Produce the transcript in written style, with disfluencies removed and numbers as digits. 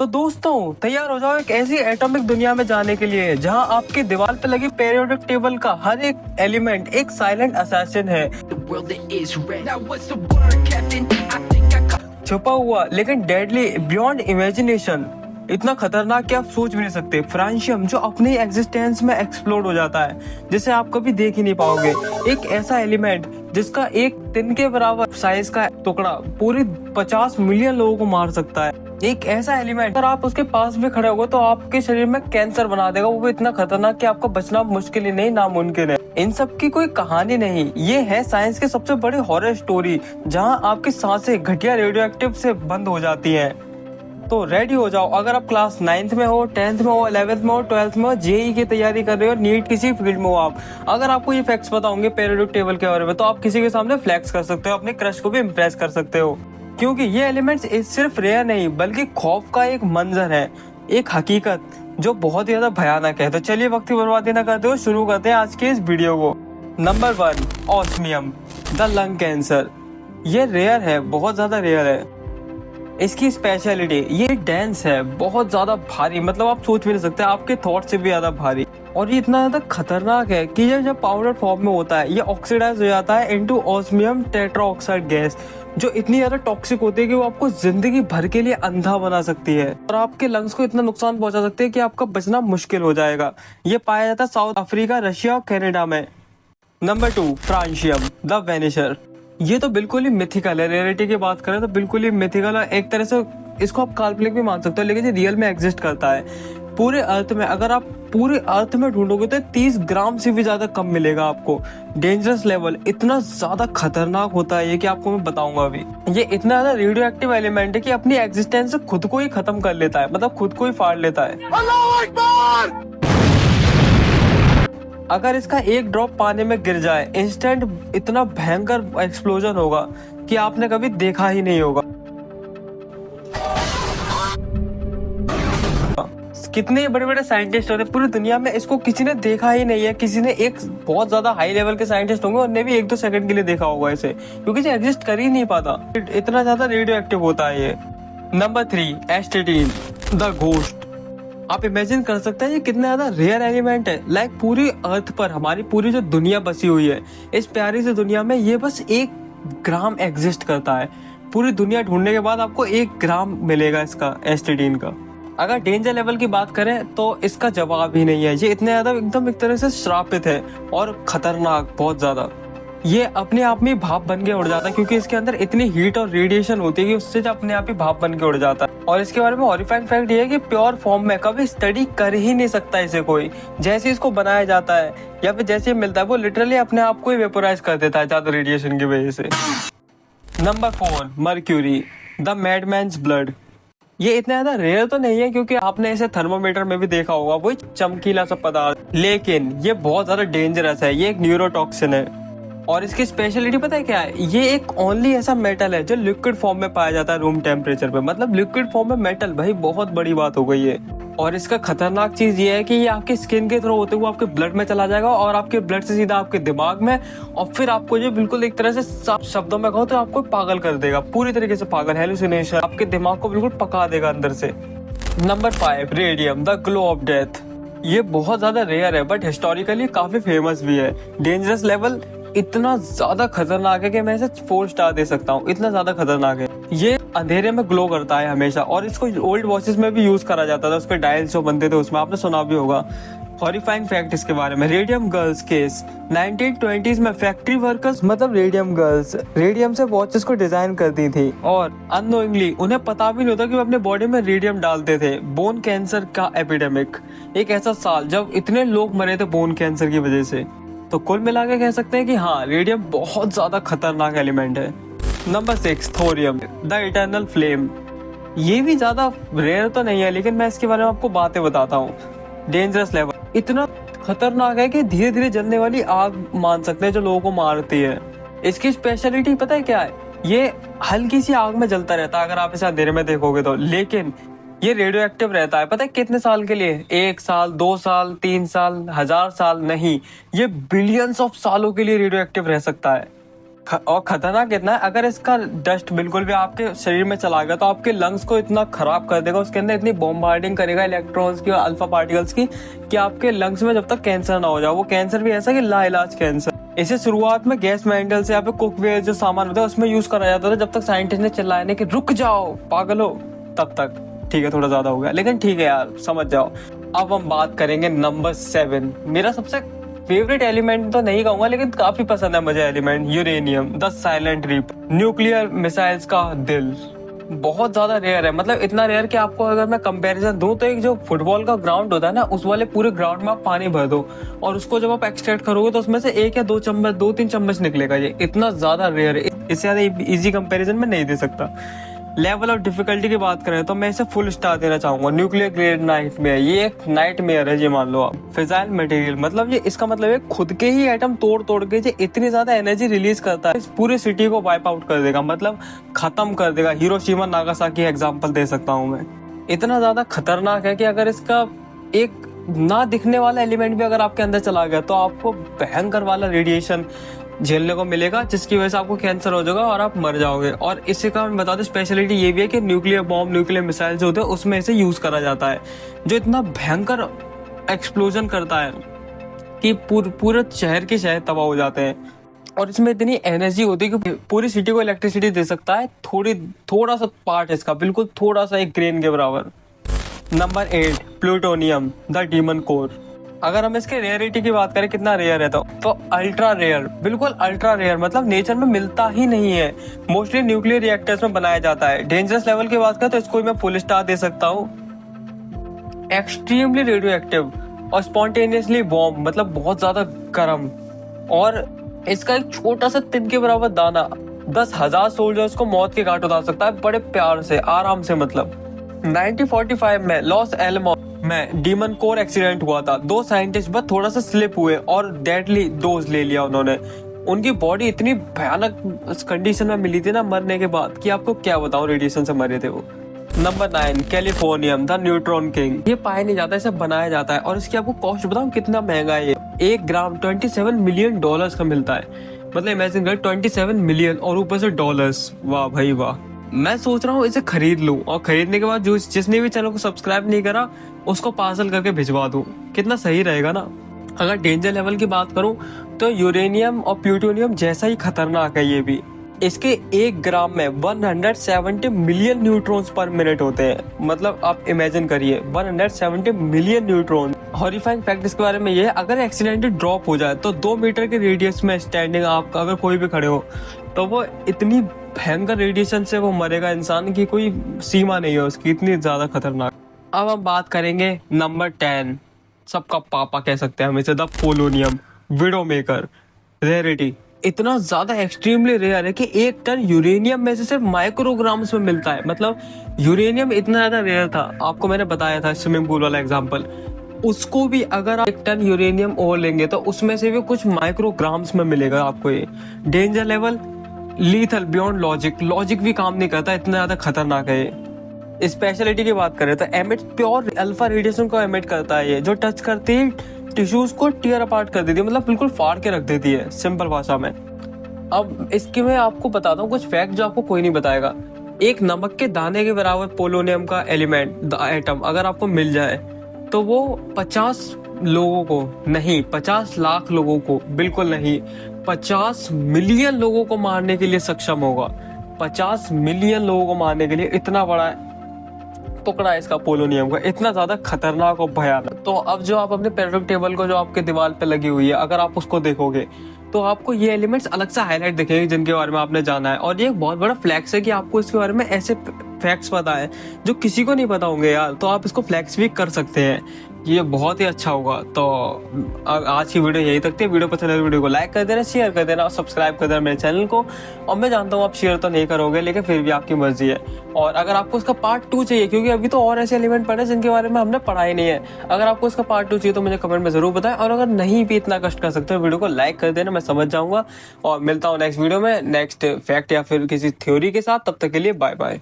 तो दोस्तों तैयार हो जाओ एक ऐसी एटॉमिक दुनिया में जाने के लिए जहां आपकी दीवार पे लगी पीरियोडिक टेबल का हर एक एलिमेंट एक साइलेंट असैसिन है, छुपा हुआ लेकिन डेडली बियॉन्ड इमेजिनेशन, इतना खतरनाक कि आप सोच भी नहीं सकते। फ्रांशियम जो अपने एग्जिस्टेंस में एक्सप्लोड हो जाता है, जिसे आप कभी देख ही नहीं पाओगे। एक ऐसा एलिमेंट जिसका एक दिन के बराबर साइज का टुकड़ा पूरी 50 मिलियन लोगों को मार सकता है। एक ऐसा एलिमेंट अगर आप उसके पास भी खड़े होगे तो आपके शरीर में कैंसर बना देगा, वो भी इतना खतरनाक कि आपको बचना मुश्किल ही नहीं नामुमकिन है। इन सब की कोई कहानी नहीं, ये है साइंस के सबसे बड़ी हॉरर स्टोरी जहां आपकी सांसें घटिया रेडियो एक्टिव से बंद हो जाती हैं। तो रेडी हो जाओ, अगर आप क्लास 9th में हो, 10th में हो, 11th में हो, 12th में हो, जेई की तैयारी कर रहे हो, नीट किसी फील्ड में हो आप, अगर आपको ये फैक्ट्स बताओगे पीरियोडिक टेबल के बारे में तो आप किसी के सामने फ्लैक्स कर सकते हो, अपने क्रश को भी इम्प्रेस कर सकते हो। क्योंकि ये एलिमेंट्स सिर्फ रेयर नहीं बल्कि खौफ का एक मंजर है, एक हकीकत जो बहुत ही ज्यादा भयानक है। तो चलिए वक्त की बर्बादी न करते हुए शुरू करते हैं आज के इस वीडियो को। Number 1, osmium the lung cancer. ये रेयर है, बहुत ज्यादा रेयर है। इसकी स्पेशलिटी ये डेंस है, बहुत ज्यादा भारी, मतलब आप सोच भी नहीं सकते, आपके थॉट से भी ज्यादा भारी। और ये इतना ज्यादा खतरनाक है कि ये जब पाउडर फॉर्म में होता है ये ऑक्सीडाइज हो जाता है इनटू ऑस्मियम टेट्राऑक्साइड गैस, जो इतनी ज्यादा टॉक्सिक होती है कि वो आपको जिंदगी भर के लिए अंधा बना सकती है और आपके लंग्स को इतना नुकसान पहुंचा सकती है कि आपका बचना मुश्किल हो जाएगा। ये पाया जाता है साउथ अफ्रीका, रशिया और कनाडा में। Number 2, francium the vanisher. ये तो बिल्कुल ही मिथिकल है, रियलिटी की बात करें तो बिल्कुल ही मिथिकल है। एक तरह से इसको आप काल्पनिक भी मान सकते हो, लेकिन ये रियल में एग्जिस्ट करता है पूरे अर्थ में। अगर आप पूरे अर्थ में ढूंढोगे तो 30 ग्राम से भी ज्यादा कम मिलेगा आपको। डेंजरस लेवल इतना ज्यादा खतरनाक होता है ये कि आपको मैं बताऊंगा अभी। ये इतना ज्यादा रेडियो एक्टिव एलिमेंट है कि अपनी एग्जिस्टेंस से खुद को ही खत्म कर लेता है, मतलब खुद को ही फाड़ लेता है। अल्लाह अकबर! अगर इसका एक ड्रॉप पानी में गिर जाए इंस्टेंट इतना भयंकर एक्सप्लोजन होगा कि आपने कभी देखा ही नहीं होगा। कितने बड़े बड़े साइंटिस्ट होते हैं पूरी दुनिया में, इसको किसी ने देखा ही नहीं है। किसी ने एक बहुत ज्यादा हाई लेवल के साइंटिस्ट होंगे उन्होंने भी 1-2 सेकंड के लिए देखा होगा इसे, क्योंकि ये एग्जिस्ट कर ही नहीं पाता, इतना ज्यादा रेडियो एक्टिव होता है ये। Number 3, एस्टेटीन the ghost. आप इमेजिन कर सकते हैं ये कितना ज्यादा रेयर एलिमेंट है। लाइक पूरी अर्थ पर हमारी पूरी जो दुनिया बसी हुई है, इस प्यारी सी दुनिया में ये बस 1 ग्राम एग्जिस्ट करता है। पूरी दुनिया ढूंढने के बाद आपको 1 ग्राम मिलेगा इसका, एस्टेटीन का। अगर डेंजर लेवल की बात करें तो इसका जवाब ही नहीं है। ये इतने ज्यादा एकदम एक तरह से श्रापित है और खतरनाक बहुत ज्यादा। ये अपने आप में भाप बन के उड़ जाता है, क्योंकि इसके अंदर इतनी हीट और रेडिएशन होती है कि उससे अपने आप ही भाप बन के उड़ जाता है। और इसके बारे में हॉरिफाइंग फैक्ट ये है कि प्योर फॉर्म में कभी स्टडी कर ही नहीं सकता इसे कोई। जैसे इसको बनाया जाता है या फिर जैसे मिलता है वो लिटरली अपने आप को ही वेपोराइज कर देता है ज्यादा रेडिएशन की वजह से। Number 4, mercury the madman's blood. ये इतना ज्यादा रेयर तो नहीं है क्योंकि आपने इसे थर्मोमीटर में भी देखा होगा, वही चमकीला सा पदार्थ, लेकिन ये बहुत ज्यादा डेंजरस है। ये एक न्यूरोटॉक्सिन है और इसकी स्पेशलिटी पता है क्या है? ये एक ओनली ऐसा मेटल है जो लिक्विड फॉर्म में पाया जाता है रूम टेम्परेचर पे, मतलब लिक्विड फॉर्म में मेटल, भाई बहुत बड़ी बात हो गई है। और इसका खतरनाक चीज ये है कि ये आपकी स्किन के थ्रू होते हुए आपके ब्लड में चला जाएगा और आपके ब्लड से सीधा आपके दिमाग में, और फिर आपको जो बिल्कुल एक तरह से साफ शब्दों में कहो तो आपको पागल कर देगा, पूरी तरीके से पागल, हेलुसिनेशन, आपके दिमाग को बिल्कुल पका देगा अंदर से। Number 5, radium the glow of death. ये बहुत ज्यादा रेयर है बट हिस्टोरिकली काफी फेमस भी है। डेंजरस लेवल इतना ज्यादा खतरनाक है कि मैं इसे 4 स्टार दे सकता हूँ, इतना ज्यादा खतरनाक है। ये अंधेरे में ग्लो करता है हमेशा और इसको ओल्ड वॉचेस में भी यूज करा जाता था, उसके डायल्स जो बनते थे उसमें, आपने सुना भी होगा। हॉरिफाइंग फैक्ट इसके बारे में, रेडियम गर्ल्स केस। 1920s में फैक्ट्री वर्कर्स मतलब रेडियम गर्ल्स रेडियम से वॉचेस को डिजाइन करती थी और अननोइंगली उन्हें पता भी नहीं होता कि वो अपने बॉडी में रेडियम डालते थे। बोन कैंसर का एपिडेमिक, एक ऐसा साल जब इतने लोग मरे थे बोन कैंसर की वजह से। तो कुल मिला के कह सकते हैं कि हाँ, रेडियम बहुत ज्यादा खतरनाक एलिमेंट है। Number 6, thorium the eternal flame. ये भी ज्यादा रेयर तो नहीं है लेकिन मैं इसके बारे में आपको बातें बताता हूँ। डेंजरस लेवल इतना खतरनाक है कि धीरे धीरे जलने वाली आग मान सकते हैं जो लोगों को मारती है। इसकी स्पेशलिटी पता है क्या है? ये हल्की सी आग में जलता रहता है अगर आप इसे अंधेरे में देखोगे तो, लेकिन ये रेडियो एक्टिव रहता है। पता है कितने साल के लिए? 1 साल, 2 साल, 3 साल, 1000 साल नहीं, ये बिलियंस ऑफ सालों के लिए रेडियो एक्टिव रह सकता है। और खतरनाक कितना है, अगर इसका डस्ट बिल्कुल भी आपके शरीर में चला गया तो आपके लंग्स को इतना खराब कर देगा, उसके अंदर इतनी बॉम्बार्डिंग करेगा इलेक्ट्रॉन्स की और अल्फा पार्टिकल्स की कि आपके लंग्स में जब तक कैंसर ना हो जाए, वो कैंसर भी ऐसा कि लाइलाज कैंसर। इसे शुरुआत में गैस मेंटल से या फिर कुकवेयर जो सामान होता है उसमें यूज करा जाता था, जब तक साइंटिस्ट ने चिल्लाया नहीं कि रुक जाओ पागलो, तब तक। ठीक है थोड़ा ज्यादा हो गया, लेकिन ठीक है यार समझ जाओ। अब हम बात करेंगे नंबर 7, मेरा सबसे फेवरेट एलिमेंट तो नहीं कहूंगा लेकिन काफी पसंद है मुझे element, uranium the silent reaper, nuclear missiles का दिल। बहुत ज्यादा रेयर है, मतलब इतना रेयर कि आपको अगर मैं कंपैरिजन दूं तो एक जो फुटबॉल का ग्राउंड होता है ना, उस वाले पूरे ग्राउंड में आप पानी भर दो और उसको जब आप एक्सट्रैक्ट करोगे तो उसमें से 1 या 2 चम्मच 2-3 चम्मच निकलेगा। ये इतना ज्यादा रेयर है, इससे ज्यादा इजी कंपैरिजन में नहीं दे सकता। लेवल ऑफ डिफिकल्टी की बात करें तो मैं इसे फुल स्टार देना चाहूंगा। न्यूक्लियर ग्रेड नाइटमेयर, ये एक नाइटमेयर है, ये मान लो आप। फिजाइल मटेरियल, मतलब ये इसका मतलब है खुद के ही एटम तोड़ तोड़ के ये इतनी ज्यादा एनर्जी रिलीज करता है, इस पूरी सिटी को वाइप आउट कर देगा, मतलब खत्म कर देगा। हिरोशिमा नागासाकी एग्जांपल दे सकता हूँ मैं। इतना ज्यादा खतरनाक है कि अगर इसका एक ना दिखने वाला एलिमेंट भी अगर आपके अंदर चला गया तो आपको भयंकर वाला रेडिएशन झेलने को मिलेगा, जिसकी वजह से आपको कैंसर हो जाएगा और आप मर जाओगे। और इसी का मैं बता दूं स्पेशलिटी ये भी है कि न्यूक्लियर बॉम्ब, न्यूक्लियर मिसाइल जो होते हैं उसमें इसे यूज करा जाता है, जो इतना भयंकर एक्सप्लोजन करता है कि पूरे शहर के शहर तबाह हो जाते हैं। और इसमें इतनी एनर्जी होती है कि पूरी सिटी को इलेक्ट्रिसिटी दे सकता है। थोड़ा सा पार्ट इसका, बिल्कुल थोड़ा सा, एक ग्रेन के बराबर। Number 8, plutonium the demon core. अगर हम इसके रेयरिटी की बात करें कितना रेयर है तो अल्ट्रा रेयर, बिल्कुल अल्ट्रा रेयर, मतलब नेचर में मिलता ही नहीं है। मोस्टली न्यूक्लियर रिएक्टर्स में बनाया जाता है। डेंजरस लेवल की बात करें तो इसको मैं फुल स्टार दे सकता हूँ। एक्सट्रीमली रेडियो एक्टिव और स्पॉन्टेनियसली बॉम्ब, मतलब बहुत ज्यादा गर्म। और इसका एक छोटा सा तिन के बराबर दाना 10,000 सोल्जर्स को मौत के घाट उतार सकता है, बड़े प्यार से, आराम से। मतलब 1945 में लॉस एलमो में डीमन कोर एक्सीडेंट हुआ था। 2 साइंटिस्ट बस थोड़ा सा स्लिप हुए और डेडली डोज ले लिया उन्होंने। उनकी बॉडी इतनी भयानक कंडीशन में मिली थी ना मरने के बाद कि आपको क्या बताऊं, रेडिएशन से मरे थे वो। Number 9, californium the neutron king. ये पाया नहीं जाता, इसे बनाया जाता है। और इसकी आपको कॉस्ट बताऊं कितना महंगा है ये। 1 ग्राम $27 मिलियन का मिलता है। मतलब इमेजिन कर, 27 मिलियन और ऊपर से डॉलर्स। वाह भाई वाह। मैं सोच रहा हूँ इसे खरीद लूं और खरीदने के बाद जिसने भी चैनल को सब्सक्राइब नहीं करा उसको पार्सल करके भिजवा दूं। कितना सही रहेगा ना। अगर डेंजर लेवल की बात करूं तो यूरेनियम और प्लूटोनियम जैसा ही खतरनाक है ये भी। इसके 1 ग्राम में 170 मिलियन न्यूट्रॉन्स पर मिनट होते हैं। मतलब आप इमेजिन करिए 170 मिलियन न्यूट्रॉन। हॉरिफाइंग फैक्ट इसके बारे में ये है, अगर एक्सीडेंटली ड्रॉप हो जाए तो 2 मीटर के रेडियस में स्टैंडिंग आप अगर कोई भी खड़े हो तो वो इतनी भयंकर रेडिएशन से वो मरेगा इंसान की कोई सीमा नहीं है उसकी, इतनी ज्यादा खतरनाक। अब हम बात करेंगे नंबर 10, सबका पापा कह सकते हैं हम इसे, the polonium window maker. Rarity इतना ज्यादा एक्सट्रीमली रेयर है कि 1 टन यूरेनियम में से सिर्फ माइक्रोग्राम्स में मिलता है। मतलब यूरेनियम इतना ज्यादा रेयर था, आपको मैंने बताया था स्विमिंग पूल वाला एग्जांपल। उसको भी अगर आप 1 टन यूरेनियम और लेंगे तो उसमें से भी कुछ माइक्रोग्राम्स में मिलेगा आपको ये। Danger level lethal beyond logic भी काम नहीं करता, इतना ज्यादा खतरनाक है ये। स्पेशलिटी की बात करें तो एमिट प्योर अल्फा रेडिएशन को एमिट करता है ये, जो टच करती है टिश्यूज को टीयर अपार्ट कर देती है, मतलब बिल्कुल फाड़ के रख देती है सिंपल भाषा में। अब इसके मैं आपको बताता हूँ कुछ फैक्ट जो आपको कोई नहीं बताएगा। 1 नमक के दाने के बराबर पोलोनियम का एलिमेंट, द एटम, अगर आपको मिल जाए तो वो 50 लोगों को नहीं, 50 लाख लोगों को, बिल्कुल नहीं, 50 मिलियन लोगों को मारने के लिए सक्षम होगा। 50 मिलियन लोगों को मारने के लिए इतना बड़ा टुकड़ा है इसका पोलोनियम का, इतना ज्यादा खतरनाक और भयानक। तो अब जो आप अपने पेरियोडिक टेबल को जो आपके दीवार पे लगी हुई है, अगर आप उसको देखोगे तो आपको ये एलिमेंट्स अलग से हाईलाइट दिखेंगे जिनके बारे में आपने जाना है। और ये एक बहुत बड़ा फ्लैक्स है कि आपको इसके बारे में ऐसे फैक्ट्स पता है जो किसी को नहीं पता होंगे यार, तो आप इसको फ्लैक्स भी कर सकते हैं। ये बहुत ही अच्छा होगा। तो आज की वीडियो यही तक थी। वीडियो पसंद है तो वीडियो को लाइक कर देना, शेयर कर देना और सब्सक्राइब कर देना मेरे चैनल को। और मैं जानता हूँ आप शेयर तो नहीं करोगे, लेकिन फिर भी आपकी मर्जी है। और अगर आपको इसका पार्ट 2 चाहिए, क्योंकि अभी तो और ऐसे एलिमेंट पड़े जिनके बारे में हमने पढ़ा ही नहीं है, अगर आपको इसका पार्ट 2 चाहिए तो मुझे कमेंट में जरूर बताएं। और अगर नहीं भी इतना कष्ट कर सकते हो वीडियो को लाइक कर देना, मैं समझ जाऊंगा। और मिलता हूँ नेक्स्ट वीडियो में नेक्स्ट फैक्ट या फिर किसी थ्योरी के साथ। तब तक के लिए बाय बाय।